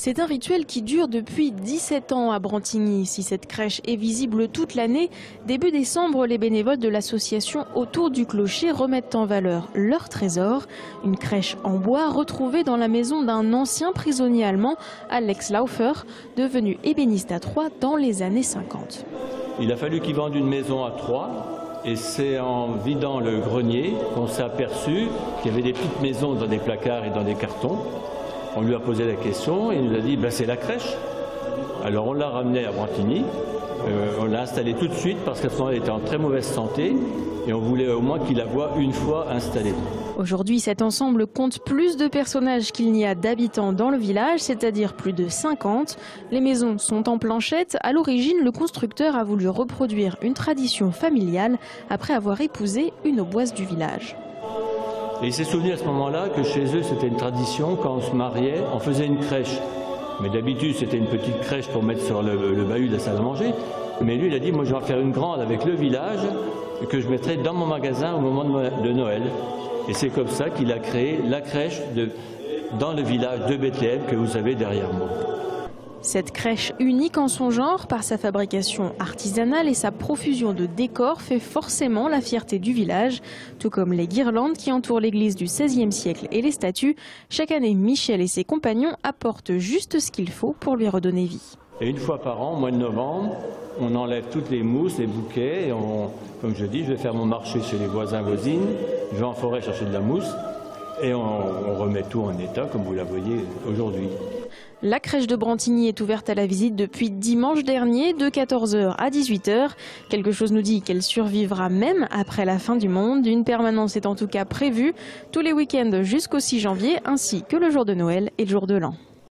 C'est un rituel qui dure depuis 17 ans à Brantigny. Si cette crèche est visible toute l'année, début décembre, les bénévoles de l'association Autour du Clocher remettent en valeur leur trésor. Une crèche en bois retrouvée dans la maison d'un ancien prisonnier allemand, Alex Laufer, devenu ébéniste à Troyes dans les années 50. Il a fallu qu'il vende une maison à Troyes. Et c'est en vidant le grenier qu'on s'est aperçu qu'il y avait des petites maisons dans des placards et dans des cartons. On lui a posé la question et il nous a dit c'est la crèche. Alors on l'a ramené à Brantigny, on l'a installé tout de suite parce qu'à ce moment-là il était en très mauvaise santé et on voulait au moins qu'il la voie une fois installée. Aujourd'hui, cet ensemble compte plus de personnages qu'il n'y a d'habitants dans le village, c'est-à-dire plus de 50. Les maisons sont en planchette. À l'origine, le constructeur a voulu reproduire une tradition familiale après avoir épousé une auboise du village. Et il s'est souvenu à ce moment-là que chez eux, c'était une tradition, quand on se mariait, on faisait une crèche. Mais d'habitude, c'était une petite crèche pour mettre sur le bahut de la salle à manger. Mais lui, il a dit, moi je vais en faire une grande avec le village que je mettrai dans mon magasin au moment de Noël. Et c'est comme ça qu'il a créé la crèche dans le village de Bethléem que vous avez derrière moi. Cette crèche unique en son genre, par sa fabrication artisanale et sa profusion de décors, fait forcément la fierté du village. Tout comme les guirlandes qui entourent l'église du XVIe siècle et les statues, chaque année Michel et ses compagnons apportent juste ce qu'il faut pour lui redonner vie. Et une fois par an, au mois de novembre, on enlève toutes les mousses, les bouquets. Et comme je dis, je vais faire mon marché chez les voisins, voisines. Je vais en forêt chercher de la mousse. Et on remet tout en état, comme vous la voyez aujourd'hui. La crèche de Brantigny est ouverte à la visite depuis dimanche dernier, de 14 h à 18 h. Quelque chose nous dit qu'elle survivra même après la fin du monde. Une permanence est en tout cas prévue tous les week-ends jusqu'au 6 janvier, ainsi que le jour de Noël et le jour de l'an.